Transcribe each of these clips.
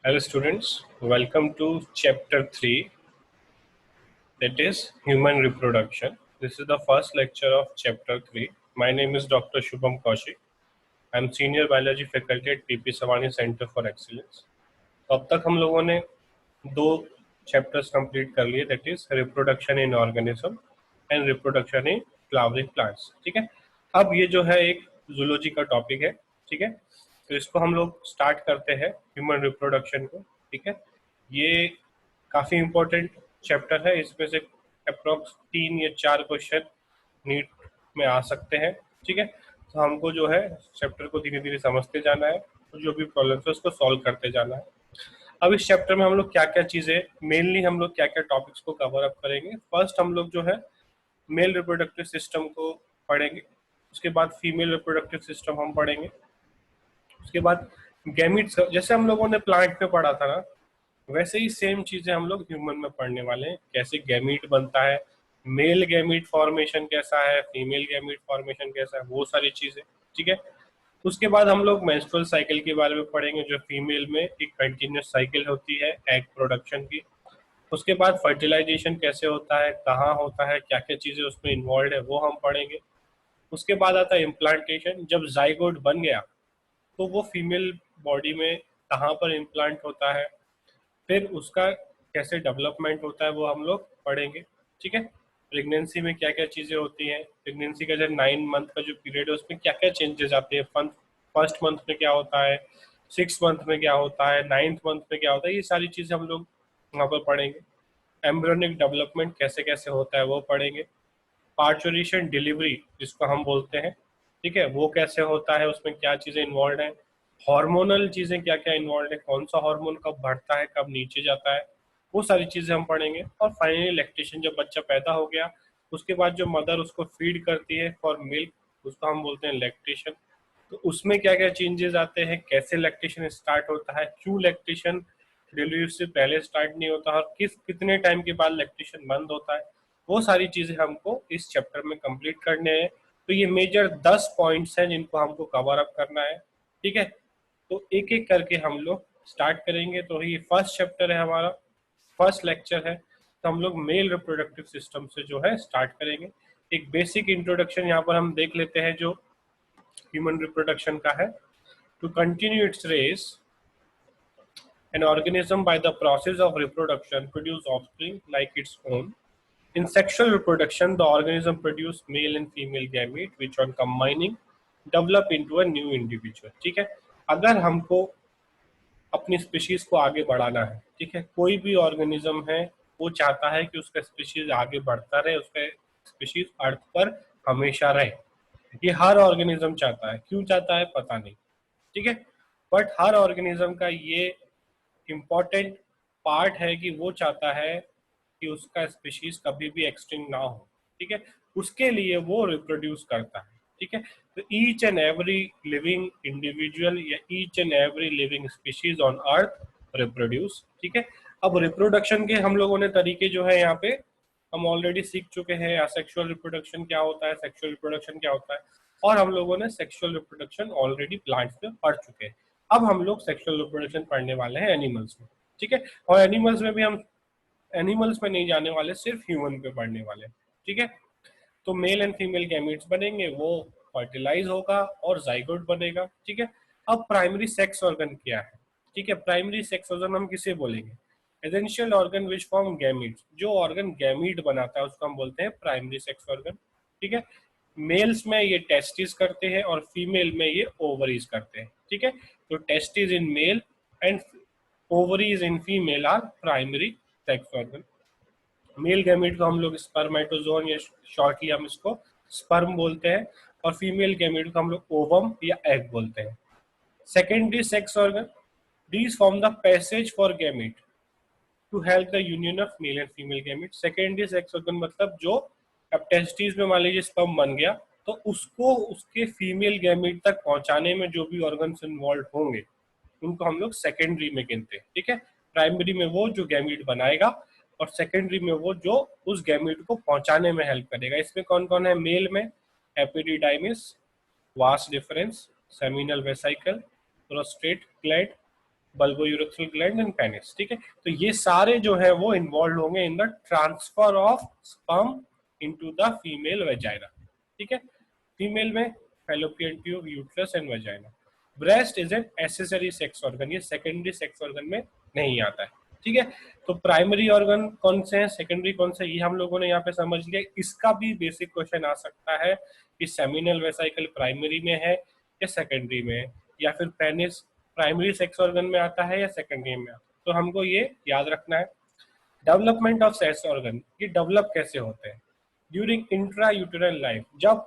Hello students, welcome to chapter 3, that is human reproduction. This is the first lecture of chapter 3. My name is Dr. Shubham Kaushik. I am senior biology faculty at PP Savani Center for Excellence. तो अब तक हम लोगों ने दो chapters complete कर लिए, that is reproduction in organism and reproduction in flowering plants. ठीक है, अब ये जो है एक जूलॉजी का टॉपिक है। ठीक है, तो इसको हम लोग स्टार्ट करते हैं ह्यूमन रिप्रोडक्शन को। ठीक है, ये काफ़ी इम्पोर्टेंट चैप्टर है, इसमें से अप्रोक्स 3 या 4 क्वेश्चन नीट में आ सकते हैं। ठीक है, तो हमको जो है चैप्टर को धीरे धीरे समझते जाना है, तो जो भी प्रॉब्लम है उसको सॉल्व करते जाना है। अब इस चैप्टर में हम लोग क्या क्या चीज़ें, मेनली हम लोग क्या क्या टॉपिक्स को कवर अप करेंगे। फर्स्ट हम लोग जो है मेल रिप्रोडक्टिव सिस्टम को पढ़ेंगे, उसके बाद फीमेल रिप्रोडक्टिव सिस्टम हम पढ़ेंगे, उसके बाद गैमीट्स, जैसे हम लोगों ने प्लांट में पढ़ा था ना, वैसे ही सेम चीजें हम लोग ह्यूमन में पढ़ने वाले हैं। कैसे गैमीट बनता है, मेल गैमीट फॉर्मेशन कैसा है, फीमेल गैमीट फॉर्मेशन कैसा है, वो सारी चीजें। ठीक है, उसके बाद हम लोग मेंस्ट्रुअल साइकिल के बारे में पढ़ेंगे, जो फीमेल में एक कंटिन्यूस साइकिल होती है एग प्रोडक्शन की। उसके बाद फर्टिलाइजेशन कैसे होता है, कहाँ होता है, क्या क्या चीजें उसमें इन्वॉल्व है, वो हम पढ़ेंगे। उसके बाद आता है इम्प्लांटेशन। जब जाइगोट बन गया तो वो फीमेल बॉडी में कहाँ पर इम्प्लांट होता है, फिर उसका कैसे डेवलपमेंट होता है, वो हम लोग पढ़ेंगे। ठीक है, प्रेगनेंसी में क्या क्या चीज़ें होती हैं, प्रेगनेंसी का जो 9 मंथ का जो पीरियड है उसमें क्या क्या चेंजेस आते हैं, फर्स्ट मंथ में क्या होता है, 6 मंथ में क्या होता है, 9th मंथ में क्या होता है, ये सारी चीज़ें हम लोग वहाँ पर पढ़ेंगे। एम्ब्रियोनिक डेवलपमेंट कैसे कैसे होता है वो पढ़ेंगे। पार्चुरेशन डिलीवरी जिसको हम बोलते हैं, ठीक है, वो कैसे होता है, उसमें क्या चीज़ें इन्वॉल्व हैं, हार्मोनल चीज़ें क्या क्या इन्वॉल्व है, कौन सा हार्मोन कब बढ़ता है कब नीचे जाता है, वो सारी चीज़ें हम पढ़ेंगे। और फाइनली लैक्टेशन, जब बच्चा पैदा हो गया उसके बाद जो मदर उसको फीड करती है फॉर मिल्क, उसको हम बोलते हैं लैक्टेशन। तो उसमें क्या क्या चेंजेस आते हैं, कैसे लैक्टेशन स्टार्ट होता है, क्यों लैक्टेशन डिलीवरी से पहले स्टार्ट नहीं होता और कितने टाइम के बाद लैक्टेशन बंद होता है, वो सारी चीज़ें हमको इस चैप्टर में कंप्लीट करने हैं। तो ये मेजर 10 पॉइंट्स हैं जिनको हमको कवर अप करना है। ठीक है, तो एक एक करके हम लोग स्टार्ट करेंगे। तो ये फर्स्ट चैप्टर है हमारा, फर्स्ट लेक्चर है, तो हम लोग मेल रिप्रोडक्टिव सिस्टम से जो है स्टार्ट करेंगे। एक बेसिक इंट्रोडक्शन यहाँ पर हम देख लेते हैं जो ह्यूमन रिप्रोडक्शन का है। To continue its race, an organism by the process of reproduction produce offspring like its own. In sexual reproduction, the organism produce male and female gamete, which on combining develop into a new individual. ठीक है, अगर हमको अपनी species को आगे बढ़ाना है, ठीक है, कोई भी ऑर्गेनिज्म है वो चाहता है कि उसका स्पीशीज आगे बढ़ता रहे, उसका स्पीशीज अर्थ पर हमेशा रहे। ये हर ऑर्गेनिज्म चाहता है, क्यों चाहता है पता नहीं। ठीक है, बट हर ऑर्गेनिज्म का ये इम्पॉर्टेंट पार्ट है कि वो चाहता है कि उसका स्पीशीज कभी भी एक्सटिंक्ट ना हो। ठीक है, उसके लिए वो रिप्रोड्यूस करता है। ठीक है, तो each and every living individual या each and every living species on earth reproduce. ठीक है, अब रिप्रोडक्शन के हम लोगों ने तरीके जो है यहाँ पे हम ऑलरेडी सीख चुके हैं। असेक्सुअल रिप्रोडक्शन क्या होता है, सेक्सुअल रिप्रोडक्शन क्या होता है, और हम लोगों ने सेक्सुअल रिप्रोडक्शन ऑलरेडी प्लांट्स में पढ़ चुके हैं। अब हम लोग सेक्सुअल रिप्रोडक्शन पढ़ने वाले हैं एनिमल्स में। ठीक है, और एनिमल्स में भी हम एनिमल्स में नहीं जाने वाले, सिर्फ ह्यूमन पे पढ़ने वाले। ठीक है, तो मेल एंड फीमेल गैमीट्स बनेंगे, वो फर्टिलाइज होगा और जाइगोट बनेगा। ठीक है, अब प्राइमरी सेक्स ऑर्गन क्या है। ठीक है, प्राइमरी सेक्स ऑर्गन हम किसे बोलेंगे, essential organ which form gametes, जो ऑर्गन गैमीट बनाता है उसको हम बोलते हैं प्राइमरी सेक्स ऑर्गन। ठीक है, मेल्स में ये टेस्टिस करते हैं और फीमेल में ये ओवरीज करते हैं। ठीक है, तो testis in male and ovaries in female are primary sex organ. Male gamete को हम लोग स्पर्मेटोजोन या शॉर्टली हम इसको स्पर्म बोलते हैं, और फीमेल गैमीट को हम लोग ओवम या एग बोलते हैं। Secondary sex organ, these form the passage for gamete to help the union of male and female gamete। Secondary sex organ मतलब जो अब टेस्टिस में मान लीजिए स्पर्म बन गया तो उसको उसके फीमेल गैमीट तक पहुंचाने में जो भी ऑर्गन्स इन्वॉल्व होंगे उनको हम लोग सेकेंडरी में गिनते हैं। ठीक है, प्राइमरी में वो जो गैमीट बनाएगा और सेकेंडरी में वो जो उस गैमीट को पहुंचाने में हेल्प करेगा। इसमें कौन कौन है, मेल में epididymis, vas deferens, seminal vesicle, prostate gland, bulbourethral gland and penis. ठीक है, तो ये सारे जो है वो इन्वॉल्व होंगे in the transfer of sperm into the female vagina. ठीक है, फीमेल में fallopian tube, uterus and vagina. Breast is an accessory sex organ, ये सेकेंडरी सेक्स ऑर्गन में नहीं आता है। ठीक है, तो प्राइमरी ऑर्गन कौन से हैं, सेकेंडरी कौन से, ये हम लोगों ने यहाँ पे समझ लिया। इसका भी बेसिक क्वेश्चन आ सकता है कि सेमिनल वेसाइकल प्राइमरी में है या सेकेंडरी में है, या फिर पेनिस प्राइमरी सेक्स ऑर्गन में आता है या सेकेंडरी में आता है। तो हमको ये याद रखना है। डेवलपमेंट ऑफ सेक्स ऑर्गन, ये डेवलप कैसे होते हैं ड्यूरिंग इंट्रा यूटेरल लाइफ, जब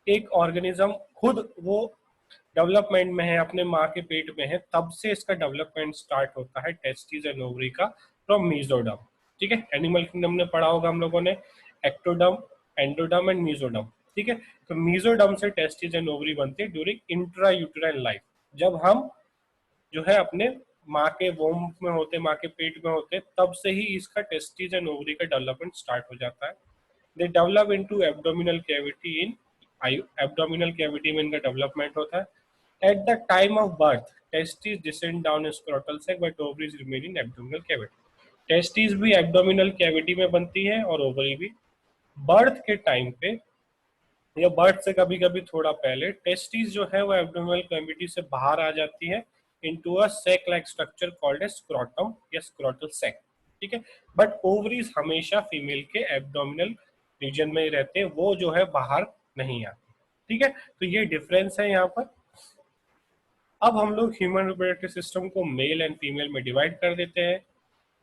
एक ऑर्गेनिज्म खुद वो डेवलपमेंट में है, अपने माँ के पेट में है, तब से इसका डेवलपमेंट स्टार्ट होता है टेस्टिस एंड ओवरी का, फ्रॉम मीजोडम। ठीक है, एनिमल किंगडम में पढ़ा होगा हम लोगों ने, एक्टोडम, एंडोडम एंड मीजोडम। ठीक है, तो मीजोडम से टेस्टिस एंड ओवरी बनते हैं ड्यूरिंग इंट्रा यूटेरल लाइफ, जब हम जो है अपने माँ के वोम में होते, माँ के पेट में होते, तब से ही इसका टेस्टिस एंड ओवरी का डेवलपमेंट स्टार्ट हो जाता है। They develop into abdominal cavity, in abdominal cavity में इनका डेवलपमेंट होता है। At the time of birth testis descend down scrotal sac but ovaries remain in abdominal cavity. Testis भी abdominal cavity में बनती है और ओवरी भी। बर्थ के टाइम पे या बर्थ से कभी कभी थोड़ा पहले टेस्टिस जो है वो एब्डोमिनल कैविटी से बाहर आ जाती है into a sac like structure called as scrotum या स्क्रोटल सैक। ठीक है, बट ओवरीज हमेशा फीमेल के एब्डोमिनल रीजन में ही रहते हैं, वो जो है बाहर नहीं आते। ठीक है, तो ये डिफरेंस है यहाँ पर। अब हम लोग ह्यूमन रिप्रोडक्टिव सिस्टम को मेल एंड फीमेल में डिवाइड कर देते हैं,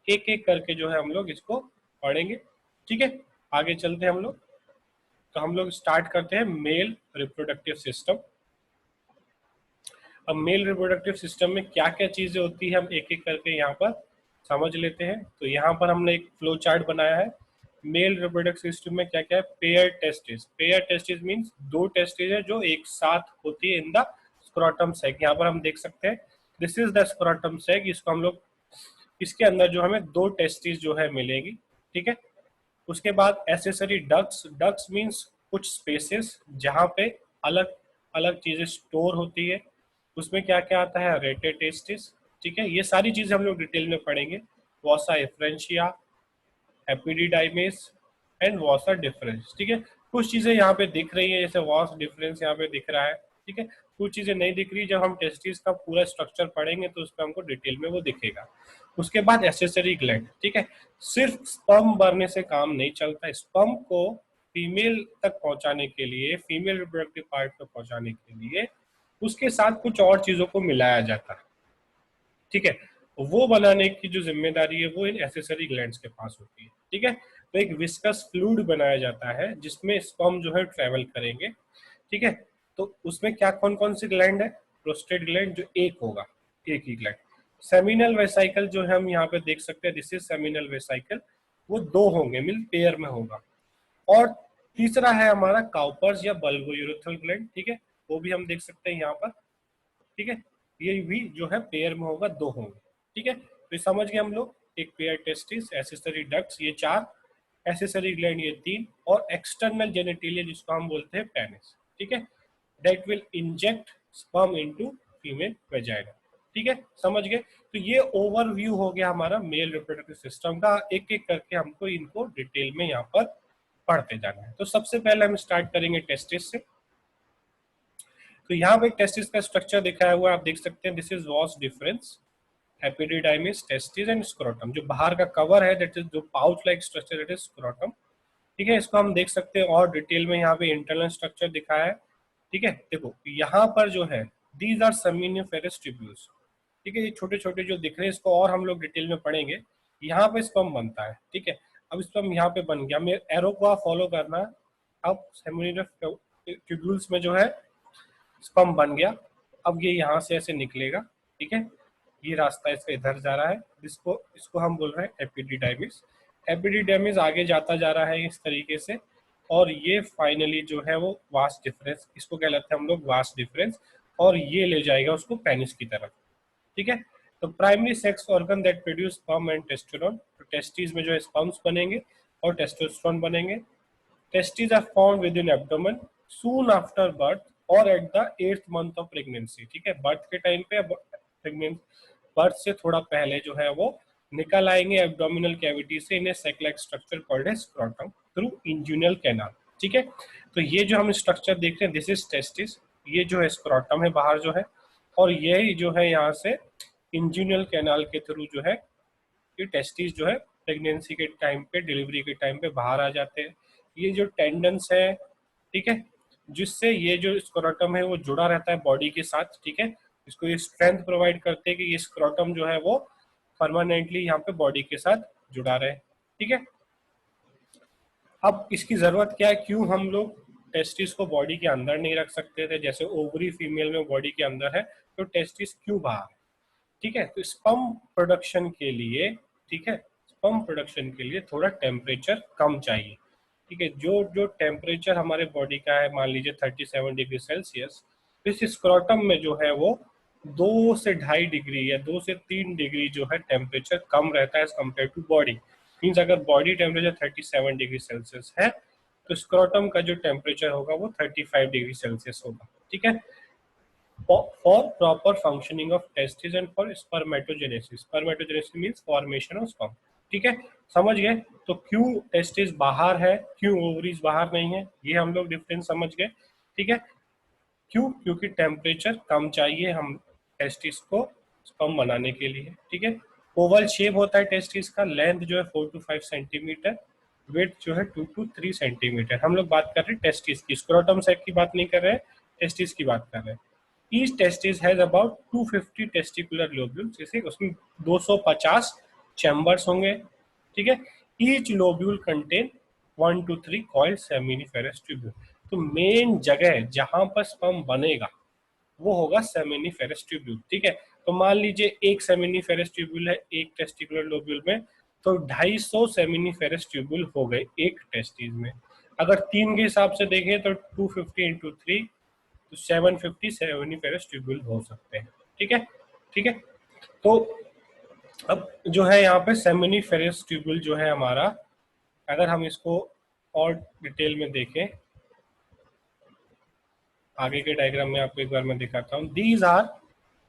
एक एक करके जो है हम लोग इसको पढ़ेंगे। ठीक है, आगे चलते हैं हम लोग। तो हम लोग स्टार्ट करते हैं मेल रिप्रोडक्टिव सिस्टम। अब मेल रिप्रोडक्टिव सिस्टम में क्या क्या चीजें होती है हम एक एक करके यहाँ पर समझ लेते हैं। तो यहाँ पर हमने एक फ्लो चार्ट बनाया है। मेल रिप्रोडक्टिव सिस्टम में क्या क्या है, pair testis. Pair testis means दो टेस्टिस है जो एक साथ होती है इन द स्क्रोटम सैक। यहाँ पर हम देख सकते हैं this is the scrotum sac, इसको हम लोग, इसके अंदर जो हमें दो टेस्टिस जो है मिलेगी। ठीक है, उसके बाद एसेसरी डक्ट्स। डक्ट्स मींस कुछ स्पेसेस जहाँ पे अलग अलग चीजें स्टोर होती है, उसमें क्या क्या आता है, रेटे टेस्टिस। ठीक है, ये सारी चीजें हम लोग डिटेल में पढ़ेंगे। वॉसा एफ्रेंशिया, एपिडिडाइमिस एंड वॉसा डिफरेंस। ठीक है, कुछ चीजें यहाँ पे दिख रही है, जैसे वॉस डिफरेंस यहाँ पे दिख रहा है। ठीक है, कुछ चीजें नहीं दिख रही, जब हम टेस्टिस का पूरा स्ट्रक्चर पढ़ेंगे तो उसमें हमको डिटेल में वो दिखेगा। उसके बाद एसेसरी ग्लैंड। ठीक है, सिर्फ स्पर्म भरने से काम नहीं चलता, स्पर्म को फीमेल तक पहुंचाने के लिए, फीमेल रिप्रोडक्टिव पार्ट तक पहुंचाने के लिए उसके साथ कुछ और चीजों को मिलाया जाता है। ठीक है, वो बनाने की जो जिम्मेदारी है वो इन एसेसरी ग्लैंड्स के पास होती है। ठीक है, तो एक विस्कस फ्लूइड बनाया जाता है जिसमें स्पर्म जो है ट्रेवल करेंगे। ठीक है, तो उसमें क्या कौन कौन सी ग्लैंड है, प्रोस्टेट ग्लैंड जो एक होगा, एक ही ग्लैंड। सेमिनल वेसाइकल जो है हम यहाँ पे देख सकते हैं, दिस इज सेमिनल वेसाइकल, वो दो होंगे, मिल पेयर में होगा। और तीसरा है हमारा काउपर्स या बल्बोयूरेथ्रल ग्लैंड। ठीक है, वो भी हम देख सकते हैं यहाँ पर। ठीक है, ये भी जो है पेयर में होगा, दो होंगे। ठीक है, तो समझ गए हम लोग, एक पेयर टेस्टिस, एसेसरी डक्ट्स ये चार, एसेसरी ग्लैंड ये तीन, और एक्सटर्नल जेनिटेलिया जिसको हम बोलते हैं पेनिस। ठीक है, that will inject sperm into female vagina. ठीक है, समझ गए। तो ये ओवरव्यू हो गया हमारा मेल रिप्रोडक्टिव सिस्टम का, एक एक करके हमको इनको डिटेल में यहाँ पर पढ़ते जाना है। तो सबसे पहले हम स्टार्ट करेंगे टेस्टिस से। तो यहाँ पे टेस्टिस का स्ट्रक्चर दिखाया हुआ है, आप देख सकते हैं, this is was difference, epididymis, testis and scrotum. जो बाहर का कवर है दैट इज जो pouch like structure, that is scrotum. ठीक है, इसको हम देख सकते हैं और डिटेल में यहाँ पे इंटरनल स्ट्रक्चर दिखाया है। ठीक है, देखो यहाँ पर जो है दीज आर सेमिनिफेरस ट्यूब्यूल्स। ठीक है, ये छोटे छोटे जो दिख रहे हैं, इसको और हम लोग डिटेल में पढ़ेंगे। यहाँ पे स्पर्म बनता है। ठीक है, अब स्पर्म यहाँ पे बन गया, मेरे एरो को आप फॉलो करना है। अब सेमिनिफेरस ट्यूब्यूल्स में जो है स्पर्म बन गया, अब ये यहाँ से ऐसे निकलेगा। ठीक है, ये रास्ता इसका इधर जा रहा है, इसको इसको हम बोल रहे हैं एपिडिडाइमिस। एपिडिडाइमिस आगे जाता जा रहा है इस तरीके से, और ये फाइनली जो है वो वास्ट डिफरेंस, इसको क्या कहते हैं हम लोग, वास्ट डिफरेंस, और ये ले जाएगा उसको पेनिस की तरफ। ठीक है, तो primary sex organ that produce sperm and testosterone, तो टेस्टिस में जो है स्पर्म्स बनेंगे और टेस्टोस्टेरोन बनेंगे। Testis are found within abdomen soon after birth और at the 8th month of pregnancy. ठीक है, बर्थ के टाइम पे, बर्थ से थोड़ा पहले जो है वो निकल आएंगे एब्डोमिनल कैविटी से in a sac like structure called as scrotum through inguinal canal. ठीक है, तो ये जो हम स्ट्रक्चर देख रहे हैं दिस इज टेस्टिस, ये जो है स्क्रोटम है बाहर जो है, और ये जो है यहाँ से इंजुनल कैनाल के थ्रू जो है ये टेस्टिस जो है प्रेगनेंसी के टाइम पे, डिलीवरी के टाइम पे बाहर आ जाते हैं। ये जो टेंडन्स है, ठीक है, जिससे ये जो स्क्रोटम है वो जुड़ा रहता है बॉडी के साथ, ठीक है, इसको ये स्ट्रेंथ प्रोवाइड करते हैं कि ये स्क्रोटम जो है वो परमानेंटली यहाँ पे बॉडी के साथ जुड़ा रहे। ठीक है, अब इसकी जरूरत क्या है, क्यों हम लोग टेस्टिस को बॉडी के अंदर नहीं रख सकते थे, जैसे ओवरी फीमेल में बॉडी के अंदर है, तो टेस्टिस क्यों बाहर? ठीक है, तो स्पर्म प्रोडक्शन के लिए, ठीक है, स्पर्म प्रोडक्शन के लिए थोड़ा टेम्परेचर कम चाहिए। ठीक है, जो जो टेम्परेचर हमारे बॉडी का है, मान लीजिए 37 डिग्री सेल्सियस, तो इस स्क्रोटम में जो है वो 2 से 2.5 डिग्री या 2 से 3 डिग्री जो है टेम्परेचर कम रहता है as compare to body. Means अगर बॉडी टेम्परेचर 37 डिग्री सेल्सियस है तो स्क्रोटम का जो टेम्परेचर होगा वो 35 डिग्री सेल्सियस होगा। ठीक है, for proper functioning of testes and for spermatogenesis. Spermatogenesis means formation of sperm. ठीक है, समझ गए? तो क्यों टेस्टिस बाहर है, क्यों ओवरीज बाहर नहीं है, ये हम लोग डिफरेंस समझ गए। ठीक है, क्यों? क्योंकि टेम्परेचर कम चाहिए हम टेस्टिस को स्पर्म बनाने के लिए। ठीक है, ओवल शेप होता है टेस्टिस का, लेंथ जो है 4 to 5 सेंटीमीटर, वेट जो है 2 to 3 सेंटीमीटर। हम लोग बात कर रहे हैं टेस्टिस की, स्क्रोटम सेक की बात नहीं कर रहे हैं, टेस्टिस की बात कर रहे हैं। Each testis has about 250 testicular lobules, जैसे उसमें 250 चैम्बर्स होंगे। ठीक है, each lobule contain 1 to 3 coiled seminiferous tubule। तो मेन जगह जहां पर स्पर्म बनेगा वो होगा सेमिनिफेरस ट्यूब्यूल। ठीक है, तो मान लीजिए एक सेमिनिफेरस ट्यूब्यूल है एक टेस्टिकुलर लोब्यूल में, तो 250 सेमिनिफेरस ट्यूब्यूल हो गए एक टेस्टिस में। अगर 3 के हिसाब से देखें तो 250 इंटू 3, तो 750 सेमिनिफेरस ट्यूब्यूल हो सकते हैं। ठीक है, ठीक है, तो अब जो है यहाँ पे सेमिनिफेरस ट्यूब्यूल जो है हमारा, अगर हम इसको और डिटेल में देखें, आगे के डायग्राम में आपको एक बार मैं दिखाता हूँ। These are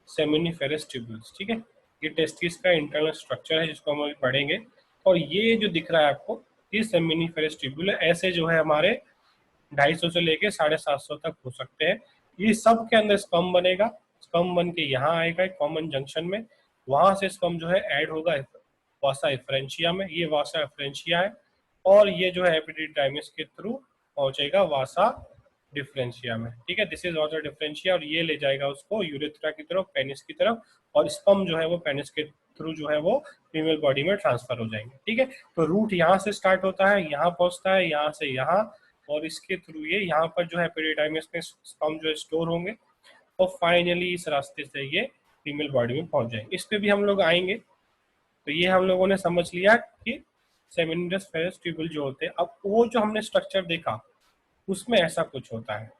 seminiferous tubules. ठीक है, ये टेस्टिस का इंटरनल स्ट्रक्चर है जिसको हम पढ़ेंगे, और ये जो दिख रहा है आपको ये सेमिनिफेरस ट्यूब्यूल है। ऐसे जो है हमारे 250 से लेके 750 तक हो सकते हैं। ये सब के अंदर स्पर्म बनेगा, स्पर्म बन के यहाँ आएगा एक कॉमन जंक्शन में, वहां से स्पर्म जो है ऐड होगा वासा एफरेंशिया में, ये वासा एफरेंशिया है, और ये जो है एपिडिडाइमिस के थ्रू पहुंचेगा वासा डिफरेंशिया में। ठीक है, दिस इज वासा डिफरेंशिया, और ये ले जाएगा उसको यूरेथ्रा की तरफ, पेनिस की तरफ, और स्पर्म जो है वो पेनिस के थ्रू जो है वो फीमेल बॉडी में ट्रांसफर हो जाएंगे। ठीक है, तो रूट यहाँ से स्टार्ट होता है, यहाँ पहुंचता है, यहाँ से यहाँ, और इसके थ्रू ये यहाँ पर जो है एपिडिडाइमिस में स्पर्म जो है स्टोर होंगे, और फाइनली इस रास्ते से ये फीमेल बॉडी में पहुंच जाएंगे। इस पे भी हम लोग आएंगे। तो ये हम लोगों ने समझ लिया कि सेमिनिफेरस ट्यूब्यूल जो होते हैं, अब वो जो हमने स्ट्रक्चर देखा उसमें ऐसा कुछ होता है।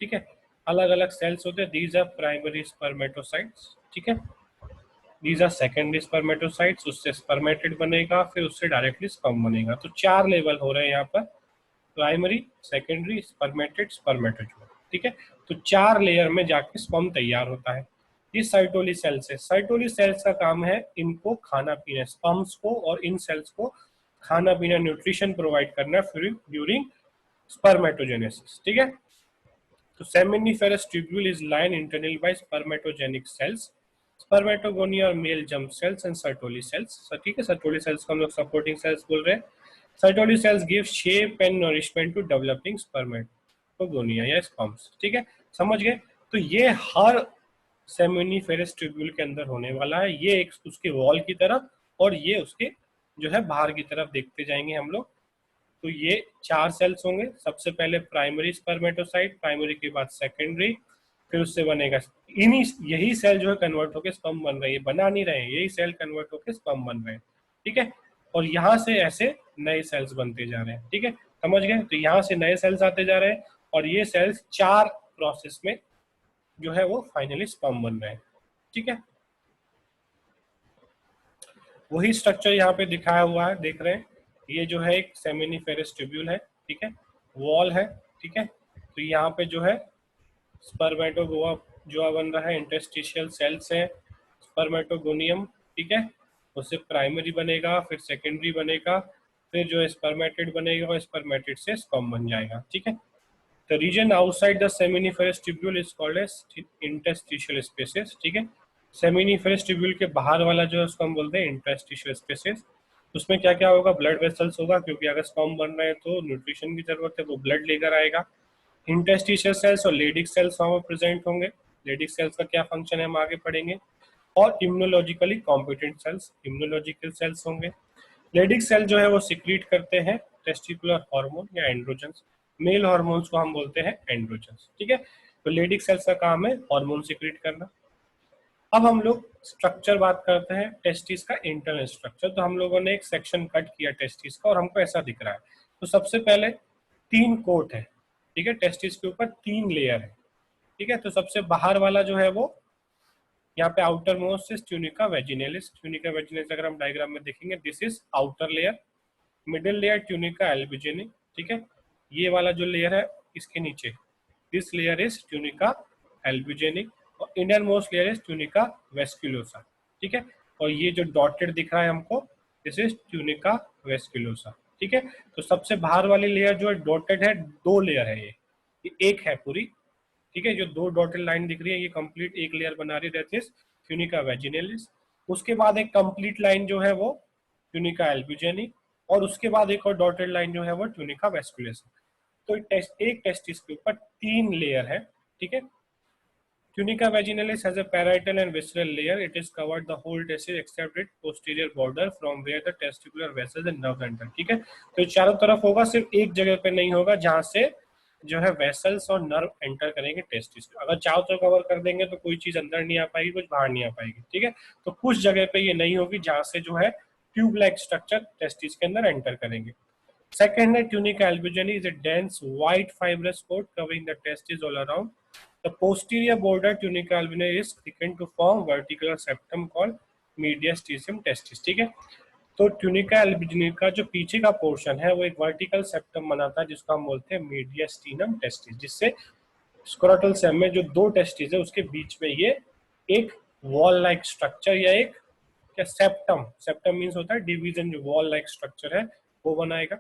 ठीक है, अलग अलग सेल्स होते हैं, दीज आर प्राइमरी स्पर्मेटोसाइट्स। ठीक है, दीज आर सेकेंडरी स्पर्मेटोसाइट्स, उससे स्पर्मेटिड बनेगा, फिर उससे डायरेक्टली स्पर्म बनेगा। तो 4 लेवल हो रहे हैं यहाँ पर, प्राइमरी, सेकेंडरी, स्पर्मेटेड, स्पर्मेटोजोआ। ठीक है, तो 4 लेयर में जाके स्पर्म तैयार होता है। ये साइटोली सेल्स है। साइटोली सेल्स का काम है इनको खाना पीना, स्पर्म्स को और इन सेल्स को खाना पीना, न्यूट्रिशन प्रोवाइड करना ड्यूरिंग स्पर्मेटोजेनेसिस। ठीक है, तो seminiferous tubule is line internally by spermatogenic cells, spermatogonia और मेल जंप सेल्स एंड सर्टोली सेल्स। ठीक है, सर्टोली सेल्स को हम लोग सपोर्टिंग सेल्स बोल रहे हैं। Sertoli cells give shape and nourishment to developing spermatogonia या स्पर्म्स। ठीक है, समझ गए? तो ये हर सेमिनिफेरस ट्यूब्यूल के अंदर होने वाला है, ये एक उसके वॉल की तरफ, और ये उसके जो है बाहर की तरफ देखते जाएंगे हम लोग। तो ये 4 सेल्स होंगे, सबसे पहले प्राइमरी स्पर्मेटोसाइट, प्राइमरी के बाद सेकेंडरी, फिर उससे बनेगा इन्हीं, यही सेल जो है कन्वर्ट होकर स्पर्म बन रही है, बना नहीं रहे हैं, यही सेल कन्वर्ट होकर स्पर्म बन रहे हैं। ठीक है, और यहाँ से ऐसे नए सेल्स बनते जा रहे हैं। ठीक है, समझ गए? तो यहाँ से नए सेल्स आते जा रहे हैं, और ये सेल्स 4 प्रोसेस में जो है वो फाइनली स्पर्म बन रहे हैं। ठीक है, वही स्ट्रक्चर यहाँ पे दिखाया हुआ है, देख रहे हैं, ये जो है एक सेमिनिफेरस ट्यूब्यूल है। ठीक है, वॉल है। ठीक है, तो यहाँ पे जो है स्पर्मेटोगोआ जो बन रहा है, इंटरस्टिशियल सेल्स है, स्पर्मेटोगोनियम, ठीक है, उससे प्राइमरी बनेगा, फिर सेकेंडरी बनेगा, फिर जो है स्पर्मेटिड बनेगा और स्पर्मेटिड से स्पर्म बन जाएगा, ठीक है। The region outside the seminiferous tubule is called as interstitial spaces, ठीक है। सेमिनिफेरस ट्यूब्यूल के बाहर वाला जो है उसको हम बोलते हैं इंटरस्टिशियल स्पेसेस। उसमें क्या क्या होगा, ब्लड वेसल्स होगा, क्योंकि अगर स्पर्म बन रहे हैं तो न्यूट्रिशन की जरूरत है, वो ब्लड लेकर आएगा। इंटरस्टिशियल सेल्स और लेडिक सेल्स वहाँ पर प्रेजेंट होंगे। लेडिक सेल्स का क्या फंक्शन है हम आगे पढ़ेंगे। और immunologically competent cells, immunological cells होंगे। लेडिक सेल जो है वो सिक्रीट करते हैं टेस्टिकुलर हार्मोन या एंड्रोजन्स। मेल हार्मोन्स को हम बोलते हैं एंड्रोजन्स, ठीक है। तो लेडिक सेल्स का काम है हार्मोन सिक्रीट करना। अब हम लोग स्ट्रक्चर बात करते हैं, टेस्टिस का इंटरनल स्ट्रक्चर। तो हम लोगों ने एक सेक्शन कट किया टेस्टिस का और हमको ऐसा दिख रहा है। तो सबसे पहले 3 कोट है, ठीक है, टेस्टिस के ऊपर 3 लेयर है, ठीक है। तो सबसे बाहर वाला जो है वो यहाँ पे outer most is tunica vaginalis. Tunica vaginalis अगर हम डायग्राम में देखेंगे, this is outer layer. Middle layer tunica albuginea, ठीक है। ये वाला जो लेयर है इसके नीचे, this layer is tunica albuginea. और inner most layer is tunica vasculosa, ठीक है। और ये जो डॉटेड दिख रहा है हमको, दिस इज ट्यूनिका वेस्कुलोसा, ठीक है। तो सबसे बाहर वाली लेयर जो है डॉटेड है, 2 लेयर है ये एक है पूरी, ठीक है। जो 2 डॉटेड लाइन दिख रही है ये कंप्लीट एक लेयर बना रही रहती है ट्यूनिका वेजिनेलिस। उसके बाद एक कंप्लीट लाइन जो है वो ट्यूनिका एल्बुजिनी, और उसके बाद एक और डॉटेड लाइन जो है वो ट्यूनिका वेस्कुलेसा। तो एक टेस्टिस के ऊपर 3 लेयर है, ठीक है। Tunica vaginalis has a parietal and visceral layer. It is covered the whole testis except its posterior border from where the testicular vessels and nerves enter. ठीक है, तो चारों तरफ होगा, सिर्फ एक जगह पे नहीं होगा जहां से जो है वेसल्स और नर्व एंटर करेंगे टेस्टिस। अगर चारों तरफ कवर कर देंगे तो कोई चीज अंदर नहीं आ पाएगी, कुछ बाहर नहीं आ पाएगी, ठीक है। तो कुछ जगह पे ये नहीं होगी जहां से जो है ट्यूब लाइक स्ट्रक्चर टेस्टिस के अंदर एंटर करेंगे। Second, tunica albigeni is a dense white fibrous coat covering the testes all around. The posterior border tunica albigeni is thickened to form vertical septum called mediastinum testis, ठीक है। तो tunica एल्बिजिनी का जो पीछे का पोर्शन है वो एक वर्टिकल सेप्टम बनाता है जिसको हम बोलते हैं मीडियास्टिनम टेस्टिस, जिससे स्क्रोटल सेम में जो 2 टेस्टिस है उसके बीच में ये एक वॉल लाइक स्ट्रक्चर या एक क्या सेप्टम, सेप्टम मीन्स होता है डिवीजन, जो वॉल लाइक स्ट्रक्चर है वो बनाएगा।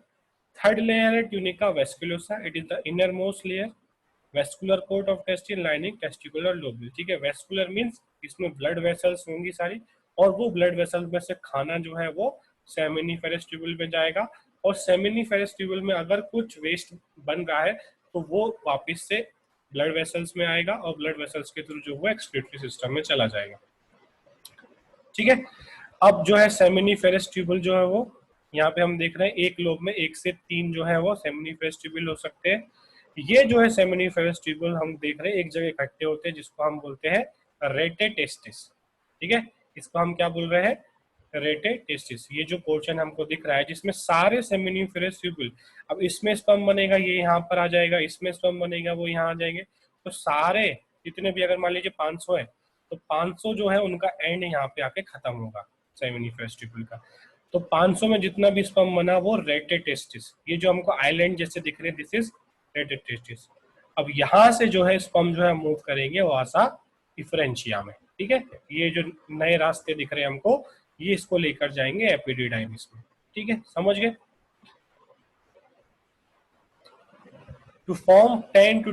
थर्ड लेयर है tunica vasculosa. It is the inner most layer, vascular coat of testis lining testicular lobule, ठीक है। वेस्कुलर मींस इसमें ब्लड वेसल्स होंगी सारी, और वो ब्लड वेसल्स में से खाना जो है वो सेमिनिफेरस ट्यूबुल में जाएगा, और सेमिनिफेरस ट्यूबुल में अगर कुछ वेस्ट बन रहा है तो वो वापस से ब्लड वेसल्स में आएगा और ब्लड वेसल्स के थ्रू जो वो एक्सक्रीटरी सिस्टम में चला जाएगा, ठीक है। अब जो है सेमिनिफेरस ट्यूबुल जो है वो यहाँ पे हम देख रहे हैं एक लोब में 1 से 3 जो है वो सेमिनिफेरस ट्यूबुल हो सकते हैं। ये जो है सेमिनिफेरस ट्यूबुल हम देख रहे हैं एक जगह इकट्ठे होते हैं जिसको हम बोलते हैं रेटे टेस्टिस, ठीक है। इसको हम क्या बोल रहे हैं, रेटे टेस्टिस। ये जो पोर्शन हमको दिख रहा है जिसमें सारे सेमिनिफेरस ट्यूबुल, अब इसमें स्पर्म बनेगा ये यहाँ पर आ जाएगा, इसमें स्पर्म बनेगा वो यहाँ आ जाएंगे। तो सारे जितने भी, अगर मान लीजिए 500 है तो 500 जो है उनका एंड यहाँ पे आके खत्म होगा सेमिनिफेरस ट्यूबुल का। तो 500 में जितना भी स्पर्म बना वो रेटे टेस्टिस, ये जो हमको आइलैंड जैसे दिख रहे हैं दिस इज रेटे टेस्टिस। अब यहाँ से जो है स्पर्म जो है मूव करेंगे वासा इफ्रेंचिया में, ठीक है। ये जो नए रास्ते दिख रहे हैं हमको ये इसको लेकर जाएंगे एपिडिडाइमिस में, ठीक है, समझ गए। To form 10 to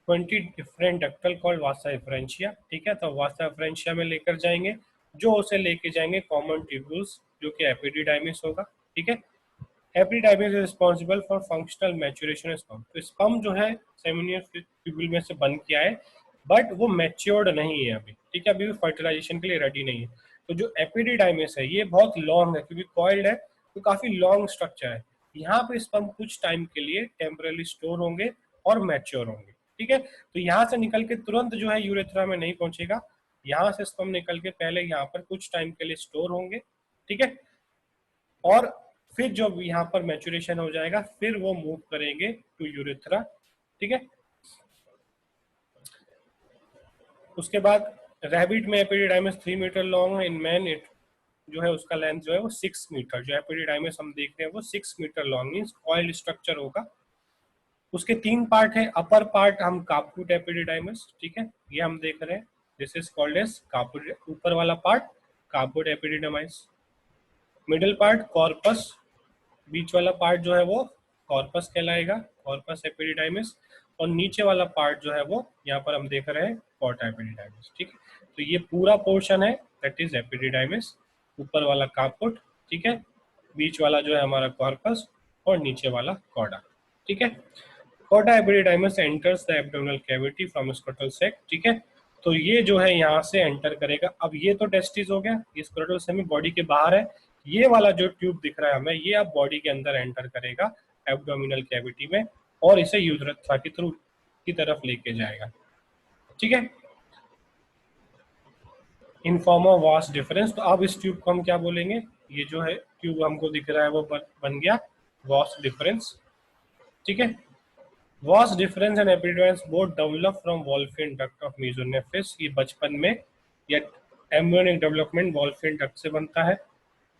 20 different ductal called vasa efferentia, ठीक है। तो वासा इफ्रेंशिया में लेकर जाएंगे, जो उसे लेके जाएंगे कॉमन ट्यूब्यूल्स जो कि एपिडिडाइमिस होगा, ठीक है। Epididymis is responsible for functional maturation sperm. तो स्पर्म जो है सेमिनियस ट्यूब्यूल में से बन किया है बट वो मैच्योर्ड नहीं है अभी, ठीक है, अभी भी फर्टिलाइजेशन के लिए रेडी नहीं है। तो जो एपिडिडाइमिस है ये बहुत लॉन्ग है क्योंकि कॉइल्ड है, तो काफी लॉन्ग स्ट्रक्चर है। यहाँ पे स्पर्म कुछ टाइम के लिए टेम्परली स्टोर होंगे और मैच्योर होंगे, ठीक है। तो यहाँ से निकल के तुरंत जो है यूरेथ्रा में नहीं पहुंचेगा, यहाँ से स्पर्म निकल के पहले यहाँ पर कुछ टाइम के लिए स्टोर होंगे, ठीक है। और फिर जब यहाँ पर मैच्योरेशन हो जाएगा फिर वो मूव करेंगे टू यूरेथ्रा, ठीक है। उसके बाद रैबिट में एपिडिडाइमिस 3 मीटर लॉन्ग है, इन मैन इट जो है उसका लेंथ जो है वो 6 मीटर, जो एपिडिडाइमिस हम देख रहे हैं वो 6 metre long means coiled structure होगा। उसके 3 पार्ट है, अपर पार्ट हम काप्यूट एपिडिडाइमिस, ठीक है, ये हम देख रहे हैं। This is called as corporate, ऊपर वाला part corporate epididymis, middle part corpus, बीच वाला पार्ट जो है वो कॉर्पस कहलाएगा, कॉर्पस एपिडिडाइमिस, और नीचे वाला पार्ट जो है वो यहाँ पर हम देख रहे हैं कॉर्टा एपिडिडाइमिस। ठीक है, तो ये पूरा पोर्शन है दैट इज एपिडिडाइमिस, ऊपर वाला कार्पोट, ठीक है, बीच वाला जो है हमारा कॉर्पस और नीचे वाला कॉर्डा। ठीक है, cauda epididymis enters the abdominal cavity from scrotal sac. ठीक है, तो ये जो है यहाँ से एंटर करेगा। अब ये तो टेस्टिस हो गया, ये स्क्रोटल सेमी बॉडी के बाहर है, ये वाला जो ट्यूब दिख रहा है हमें, ये अब बॉडी के अंदर एंटर करेगा एब्डोमिनल कैविटी में और इसे यूरेथ्रा की थ्रू की तरफ लेके जाएगा। ठीक है, in form of vas difference. तो अब इस ट्यूब को हम क्या बोलेंगे, ये जो है ट्यूब हमको दिख रहा है वो बन गया वास डिफरेंस। ठीक है, vas deferens and epididymis both develop from Wolffian duct of mesonephros. ये बचपन में या एम्ब्रियोनिक डेवलपमेंट वॉल्फियन डक्ट से बनता है।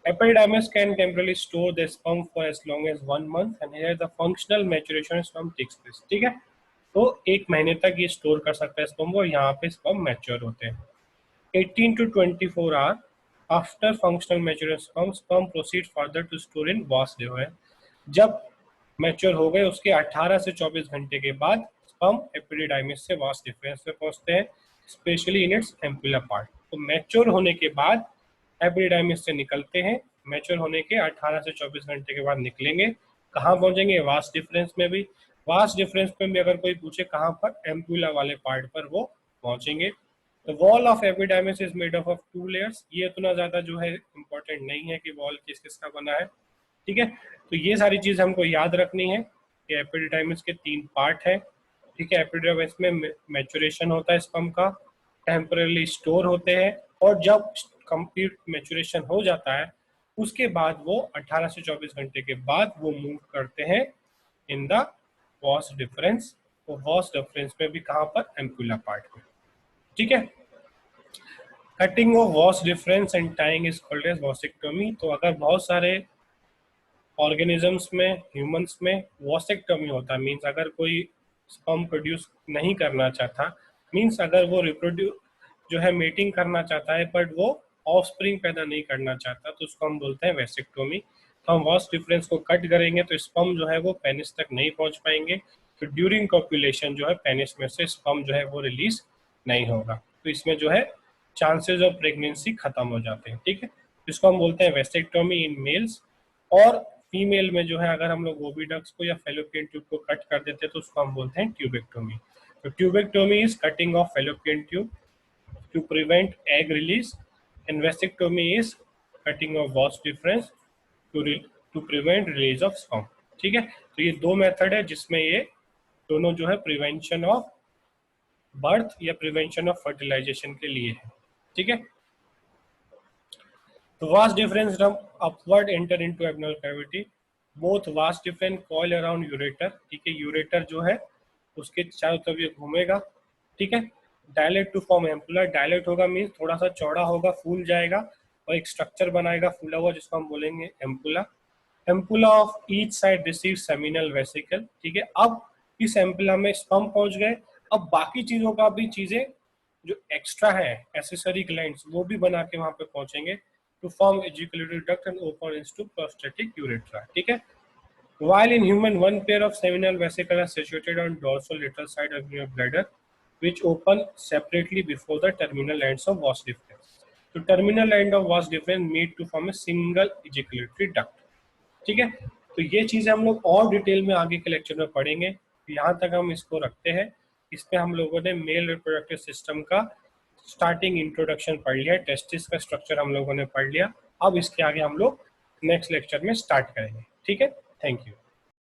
Epididymis can temporarily store the sperm for as long as 1 month and here the functional maturation sperm takes place। ठीक है, तो 1 महीने तक ये स्टोर कर सकता है स्पर्म को, यहाँ पे स्पर्म मैच्योर होते हैं। 18 to 24 hours after functional maturation sperm proceed further to store in vas deferens। जब मैच्योर हो गए उसके 18 से 24 घंटे के बाद स्पर्म एपिडिडाइमिस से वास डिफरेंस पे पहुंचते हैं, specially in its ampullar part. तो मैच्योर होने के बाद एपिडिडाइमिस से निकलते हैं, मैच्योर होने के 18 से 24 घंटे के बाद निकलेंगे, कहाँ पहुंचेंगे, वास डिफरेंस में भी। वास डिफरेंस में भी अगर कोई पूछे कहाँ पर, एम्पुला वाले पार्ट पर वो पहुंचेंगे। The wall of epididymis is made of 2 layers. ये इतना ज्यादा जो है इंपॉर्टेंट नहीं है कि वॉल किस किस का बना है। ठीक है, तो ये सारी चीज हमको याद रखनी है कि एपिडिडाइमिस के 3 पार्ट हैं। ठीक है, एपिडिडाइमिस में मैच्योरेशन होता है स्पर्म का, टेम्परली स्टोर होते हैं, और जब कंप्लीट मैच्योरेशन हो जाता है उसके बाद वो 18 से 24 घंटे के बाद वो मूव करते हैं इन द वास डिफरेंस। तो वास डिफरेंस में भी कहाँ पर, एम्पुला पार्ट में। ठीक है, cutting of vas deferens and tying is called as vasectomy. तो अगर बहुत सारे ऑर्गेनिजम्स में, ह्यूमंस में वासेक्टोमी होता है, मीन्स अगर कोई स्पर्म प्रोड्यूस नहीं करना चाहता, मीन्स अगर वो रिप्रोड्यूस जो है मेटिंग करना चाहता है बट वो ऑफस्प्रिंग पैदा नहीं करना चाहता, तो उसको हम बोलते हैं वेसेक्टोमी। तो हम वास डिफरेंस को कट करेंगे तो स्पर्म जो है वो पेनिस तक नहीं पहुंच पाएंगे, तो ड्यूरिंग कॉपुलेशन जो है पेनिस में से स्पर्म जो है वो रिलीज नहीं होगा, तो इसमें जो है चांसेस ऑफ प्रेगनेंसी खत्म हो जाते हैं। ठीक है, इसको हम बोलते हैं वेसेक्टोमी इन मेल्स। और फीमेल में जो है अगर हम लोग ओविडक्ट्स को या फेलोपियन ट्यूब को कट कर देते हैं तो उसको हम बोलते हैं ट्यूबेक्टोमी। तो tubectomy is cutting of fallopian tube to prevent egg release, and vasectomy is cutting of vas difference to prevent release of sperm। ठीक है, तो ये 2 मेथड है जिसमें ये दोनों जो है प्रिवेंशन ऑफ बर्थ या प्रिवेंशन ऑफ फर्टिलाइजेशन के लिए है। ठीक है, तो vas difference from upward enter into abdominal cavity, both vas difference coil around ureter। ठीक है, यूरेटर जो है उसके चारों तरफ ये घूमेगा। ठीक है, dilate to form ampulla, dilate होगा मीन्स थोड़ा सा चौड़ा होगा, फूल जाएगा और एक स्ट्रक्चर बनाएगा फूला हुआ जिसको हम बोलेंगे ampulla. Ampulla of each side receive seminal vesicle. ठीक है, अब इस एम्पुला में स्पर्म पहुंच गए, अब बाकी चीजों का भी चीजें जो एक्स्ट्रा है एसेसरी ग्लैंड्स वो भी बना के वहां पे पहुंचेंगे to form ejaculatory duct and open to prostatic urethra. ठीक है, while in human one pair of seminal vesicles are situated on dorsal lateral side of your bladder which open separately before the terminal ends of vas deferens। तो terminal end of vas deferens meet to form a single ejaculatory duct। ठीक है, तो ये चीजें हम लोग और detail में आगे के लेक्चर में पढ़ेंगे। यहाँ तक हम इसको रखते हैं। इस पे हम लोगों ने मेल रिप्रोडक्टिव सिस्टम का स्टार्टिंग इंट्रोडक्शन पढ़ लिया, टेस्टिस का स्ट्रक्चर हम लोगों ने पढ़ लिया। अब इसके आगे हम लोग नेक्स्ट लेक्चर में स्टार्ट करेंगे। ठीक है, थैंक यू।